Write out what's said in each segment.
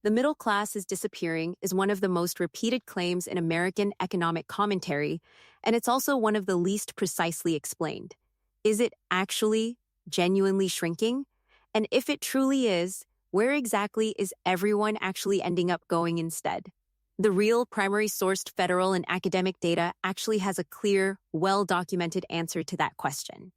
The middle class is disappearing is one of the most repeated claims in American economic commentary, and it's also one of the least precisely explained. Is it actually genuinely shrinking? And if it truly is, where exactly is everyone actually ending up going instead? The real primary sourced federal and academic data actually has a clear, well-documented answer to that question.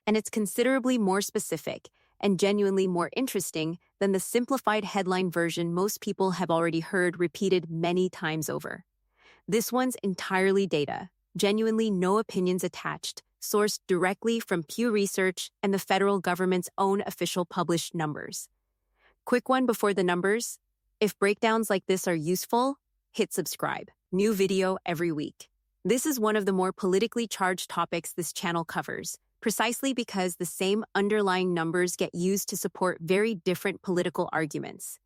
And it's considerably more specific and genuinely more interesting than the simplified headline version most people have already heard repeated many times over. This one's entirely data, genuinely no opinions attached, sourced directly from Pew Research and the federal government's own official published numbers. Quick one before the numbers. If breakdowns like this are useful, hit subscribe. New video every week. This is one of the more politically charged topics this channel covers, precisely because the same underlying numbers get used to support very different political arguments.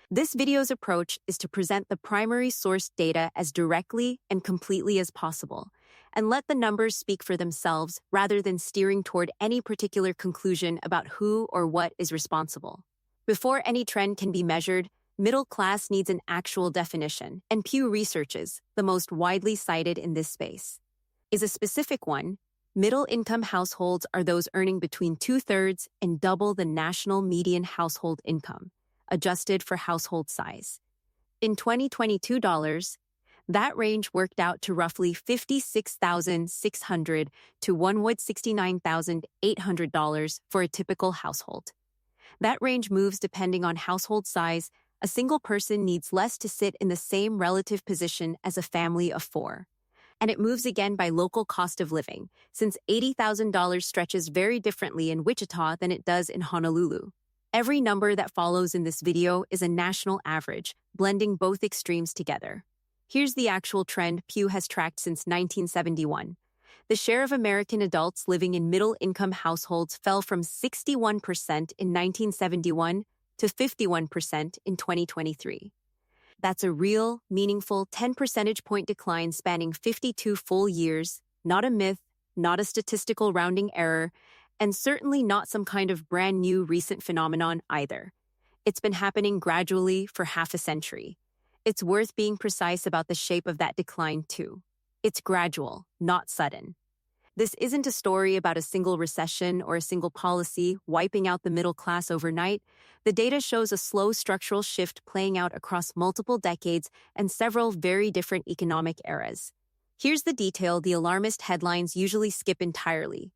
This video's approach is to present the primary source data as directly and completely as possible, and let the numbers speak for themselves rather than steering toward any particular conclusion about who or what is responsible. Before any trend can be measured, middle class needs an actual definition, and Pew Research's, the most widely cited in this space, is a specific one. Middle-income households are those earning between 2/3 and double the national median household income, adjusted for household size. In 2022 dollars, that range worked out to roughly $56,600 to $169,800 for a typical household. That range moves depending on household size. A single person needs less to sit in the same relative position as a family of four. And it moves again by local cost of living, since $80,000 stretches very differently in Wichita than it does in Honolulu. Every number that follows in this video is a national average, blending both extremes together. Here's the actual trend Pew has tracked since 1971. The share of American adults living in middle-income households fell from 61% in 1971 to 51% in 2023. That's a real, meaningful 10 percentage point decline spanning 52 full years, not a myth, not a statistical rounding error, and certainly not some kind of brand new recent phenomenon either. It's been happening gradually for half a century. It's worth being precise about the shape of that decline too. It's gradual, not sudden. This isn't a story about a single recession or a single policy wiping out the middle class overnight. The data shows a slow structural shift playing out across multiple decades and several very different economic eras. Here's the detail the alarmist headlines usually skip entirely.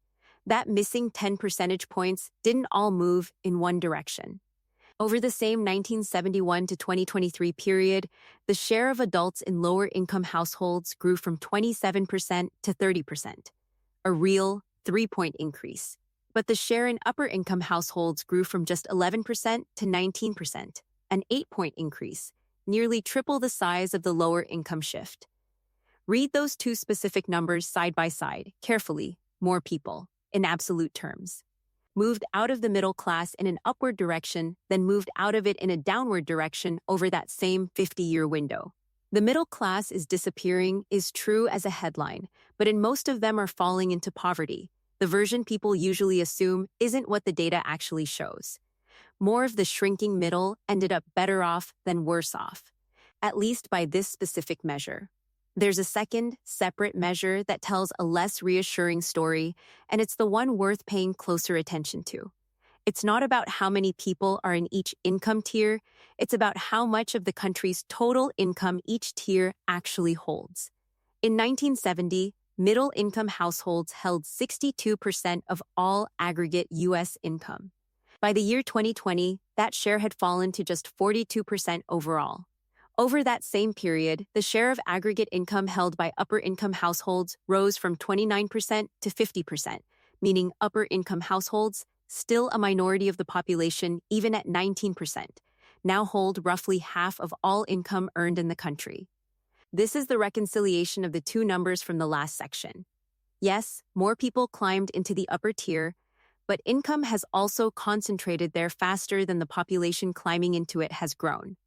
That missing 10 percentage points didn't all move in one direction. Over the same 1971 to 2023 period, the share of adults in lower-income households grew from 27% to 30%. A real 3-point increase. But the share in upper-income households grew from just 11% to 19%, an 8-point increase, nearly triple the size of the lower-income shift. Read those two specific numbers side by side, carefully. More people, in absolute terms, moved out of the middle class in an upward direction, then moved out of it in a downward direction over that same 50-year window. The middle class is disappearing is true as a headline, but in most of them are falling into poverty. The version people usually assume isn't what the data actually shows. More of the shrinking middle ended up better off than worse off, at least by this specific measure. There's a second, separate measure that tells a less reassuring story, and it's the one worth paying closer attention to. It's not about how many people are in each income tier, it's about how much of the country's total income each tier actually holds. In 1970, middle-income households held 62% of all aggregate U.S. income. By the year 2020, that share had fallen to just 42% overall. Over that same period, the share of aggregate income held by upper-income households rose from 29% to 50%, meaning upper-income households, still a minority of the population even at 19%, now hold roughly half of all income earned in the country. This is the reconciliation of the two numbers from the last section. Yes, more people climbed into the upper tier, but income has also concentrated there faster than the population climbing into it has grown.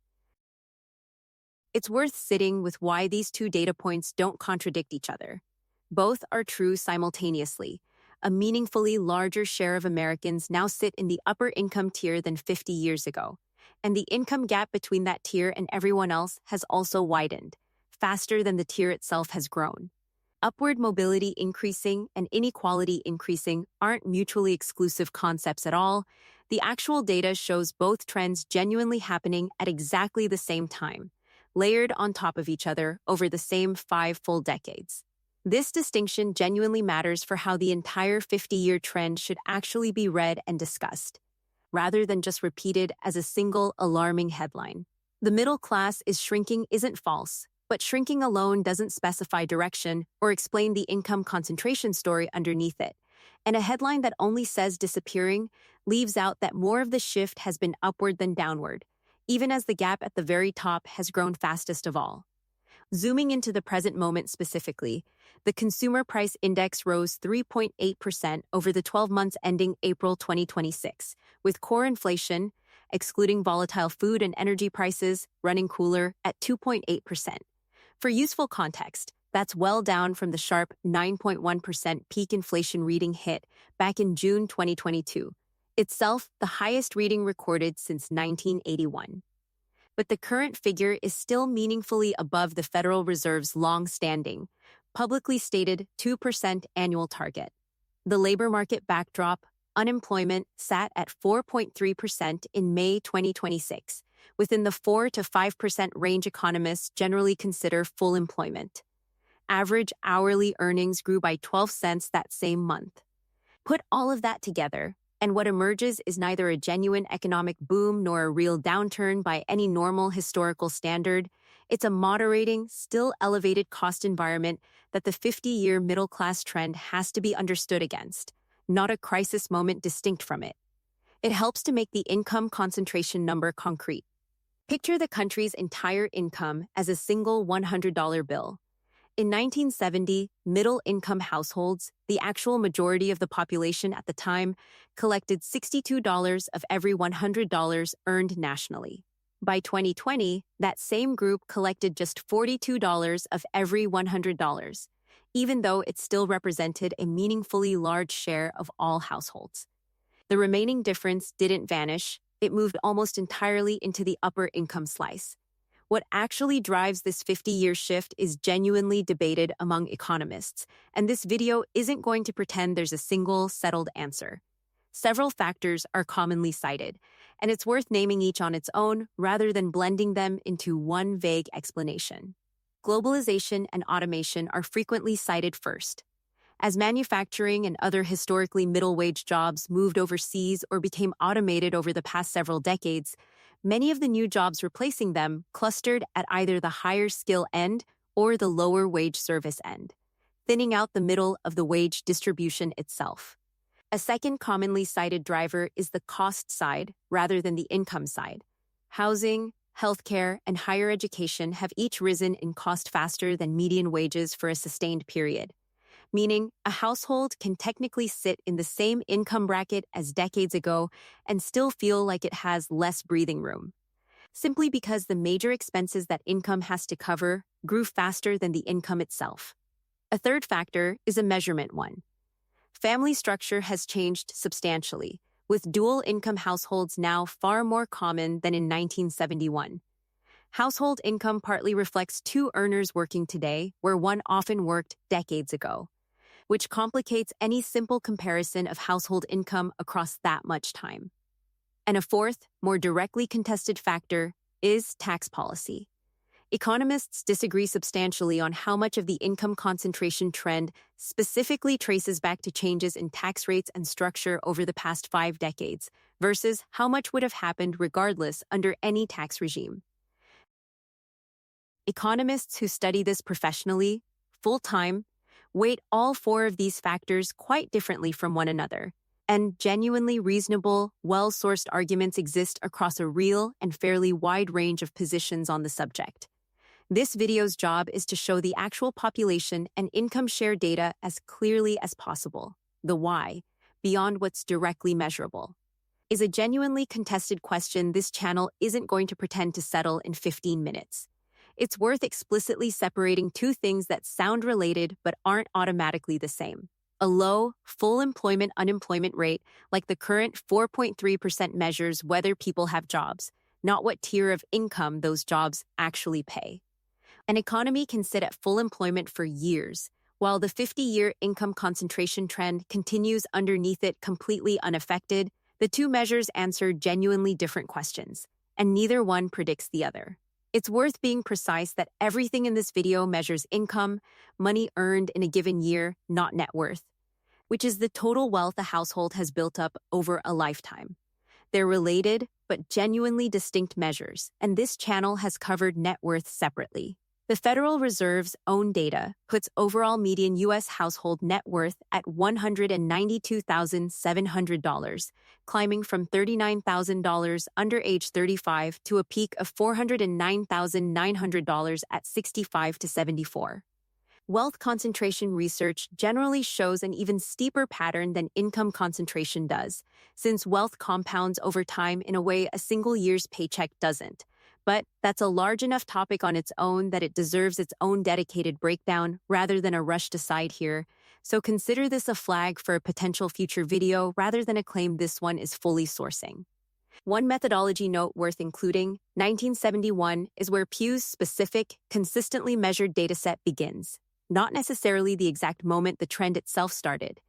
It's worth sitting with why these two data points don't contradict each other. Both are true simultaneously. A meaningfully larger share of Americans now sit in the upper income tier than 50 years ago, And the income gap between that tier and everyone else has also widened, faster than the tier itself has grown. Upward mobility increasing and inequality increasing aren't mutually exclusive concepts at all. The actual data shows both trends genuinely happening at exactly the same time, layered on top of each other over the same 5 full decades. This distinction genuinely matters for how the entire 50-year trend should actually be read and discussed, rather than just repeated as a single alarming headline. The middle class is shrinking isn't false, but shrinking alone doesn't specify direction or explain the income concentration story underneath it. And a headline that only says disappearing leaves out that more of the shift has been upward than downward, even as the gap at the very top has grown fastest of all. Zooming into the present moment specifically, the Consumer Price Index rose 3.8% over the 12 months ending April 2026, with core inflation, excluding volatile food and energy prices, running cooler at 2.8%. For useful context, that's well down from the sharp 9.1% peak inflation reading hit back in June 2022, itself the highest reading recorded since 1981. But the current figure is still meaningfully above the Federal Reserve's long-standing, publicly stated 2% annual target. The labor market backdrop, unemployment sat at 4.3% in May 2026, within the 4 to 5% range economists generally consider full employment. Average hourly earnings grew by 12 cents that same month. Put all of that together, and what emerges is neither a genuine economic boom nor a real downturn by any normal historical standard. It's a moderating, still elevated cost environment that the 50-year middle-class trend has to be understood against, not a crisis moment distinct from it. It helps to make the income concentration number concrete. Picture the country's entire income as a single $100 bill. In 1970, middle-income households, the actual majority of the population at the time, collected $62 of every $100 earned nationally. By 2020, that same group collected just $42 of every $100, even though it still represented a meaningfully large share of all households. The remaining difference didn't vanish, it moved almost entirely into the upper income slice. What actually drives this 50-year shift is genuinely debated among economists, and this video isn't going to pretend there's a single, settled answer. Several factors are commonly cited, and it's worth naming each on its own rather than blending them into one vague explanation. Globalization and automation are frequently cited first. As manufacturing and other historically middle-wage jobs moved overseas or became automated over the past several decades, many of the new jobs replacing them clustered at either the higher skill end or the lower wage service end, thinning out the middle of the wage distribution itself. A second commonly cited driver is the cost side rather than the income side. Housing, healthcare, and higher education have each risen in cost faster than median wages for a sustained period, meaning a household can technically sit in the same income bracket as decades ago and still feel like it has less breathing room, simply because the major expenses that income has to cover grew faster than the income itself. A third factor is a measurement one. Family structure has changed substantially, with dual-income households now far more common than in 1971. Household income partly reflects two earners working today, where one often worked decades ago, which complicates any simple comparison of household income across that much time. And a fourth, more directly contested factor is tax policy. Economists disagree substantially on how much of the income concentration trend specifically traces back to changes in tax rates and structure over the past 5 decades versus how much would have happened regardless under any tax regime. Economists who study this professionally, full-time, weight all 4 of these factors quite differently from one another, and genuinely reasonable, well-sourced arguments exist across a real and fairly wide range of positions on the subject. This video's job is to show the actual population and income share data as clearly as possible. The why, beyond what's directly measurable, is a genuinely contested question this channel isn't going to pretend to settle in 15 minutes. It's worth explicitly separating two things that sound related but aren't automatically the same. A low, full employment unemployment rate, like the current 4.3%, measures whether people have jobs, not what tier of income those jobs actually pay. An economy can sit at full employment for years, while the 50-year income concentration trend continues underneath it completely unaffected. The two measures answer genuinely different questions, and neither one predicts the other. It's worth being precise that everything in this video measures income, money earned in a given year, not net worth, which is the total wealth a household has built up over a lifetime. They're related, but genuinely distinct measures, and this channel has covered net worth separately. The Federal Reserve's own data puts overall median U.S. household net worth at $192,700, climbing from $39,000 under age 35 to a peak of $409,900 at 65 to 74. Wealth concentration research generally shows an even steeper pattern than income concentration does, since wealth compounds over time in a way a single year's paycheck doesn't. But that's a large enough topic on its own that it deserves its own dedicated breakdown rather than a rushed aside here, so consider this a flag for a potential future video rather than a claim this one is fully sourcing. One methodology note worth including, 1971 is where Pew's specific, consistently measured dataset begins, not necessarily the exact moment the trend itself started.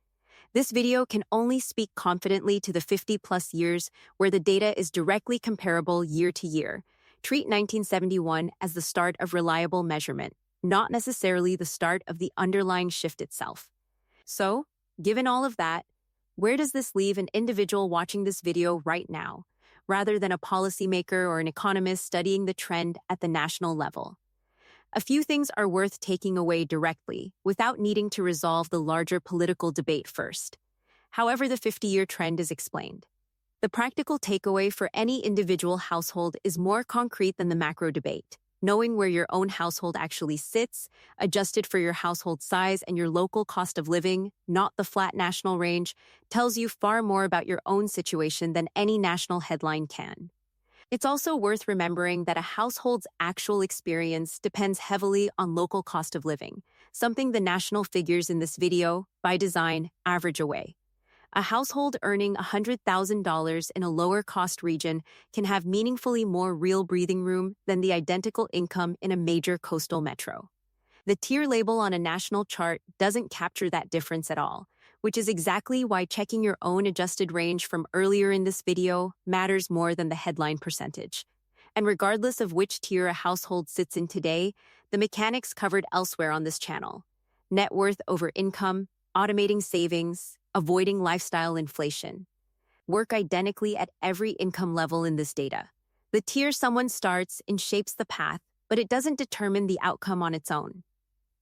This video can only speak confidently to the 50-plus years where the data is directly comparable year to year. Treat 1971 as the start of reliable measurement, not necessarily the start of the underlying shift itself. So, given all of that, where does this leave an individual watching this video right now, rather than a policymaker or an economist studying the trend at the national level? A few things are worth taking away directly, without needing to resolve the larger political debate first. However the 50-year trend is explained. The practical takeaway for any individual household is more concrete than the macro debate. Knowing where your own household actually sits, adjusted for your household size and your local cost of living, not the flat national range, tells you far more about your own situation than any national headline can. It's also worth remembering that a household's actual experience depends heavily on local cost of living, something the national figures in this video, by design, average away. A household earning $100,000 in a lower-cost region can have meaningfully more real breathing room than the identical income in a major coastal metro. The tier label on a national chart doesn't capture that difference at all, which is exactly why checking your own adjusted range from earlier in this video matters more than the headline percentage. And regardless of which tier a household sits in today, the mechanics covered elsewhere on this channel: net worth over income, automating savings, avoiding lifestyle inflation, work identically at every income level in this data. The tier someone starts in shapes the path, but it doesn't determine the outcome on its own.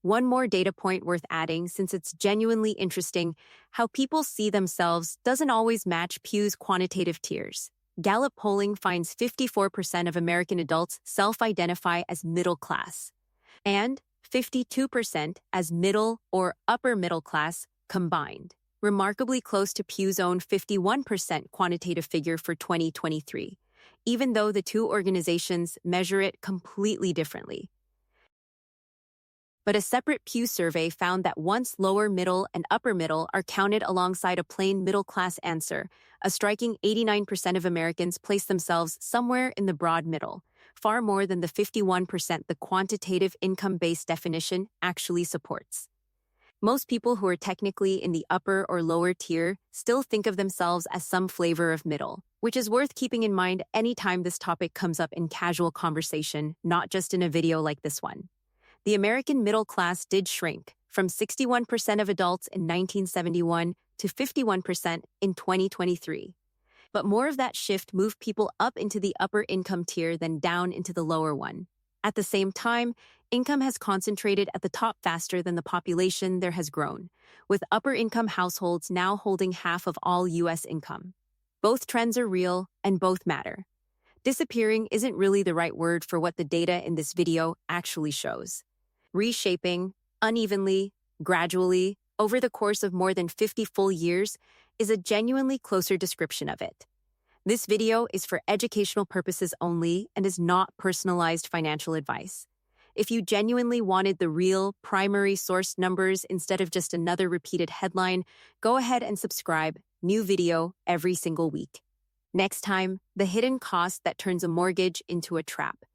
One more data point worth adding, since it's genuinely interesting, how people see themselves doesn't always match Pew's quantitative tiers. Gallup polling finds 54% of American adults self-identify as middle class, and 52% as middle or upper middle class combined, remarkably close to Pew's own 51% quantitative figure for 2023, even though the two organizations measure it completely differently. But a separate Pew survey found that once lower middle and upper middle are counted alongside a plain middle-class answer, a striking 89% of Americans place themselves somewhere in the broad middle, far more than the 51% the quantitative income-based definition actually supports. Most people who are technically in the upper or lower tier still think of themselves as some flavor of middle, which is worth keeping in mind anytime this topic comes up in casual conversation, not just in a video like this one. The American middle class did shrink from 61% of adults in 1971 to 51% in 2023. But more of that shift moved people up into the upper income tier than down into the lower one. At the same time, income has concentrated at the top faster than the population there has grown, with upper-income households now holding half of all U.S. income. Both trends are real, and both matter. Disappearing isn't really the right word for what the data in this video actually shows. Reshaping, unevenly, gradually, over the course of more than 50 full years, is a genuinely closer description of it. This video is for educational purposes only and is not personalized financial advice. If you genuinely wanted the real, primary source numbers instead of just another repeated headline, go ahead and subscribe. New video every single week. Next time, the hidden cost that turns a mortgage into a trap.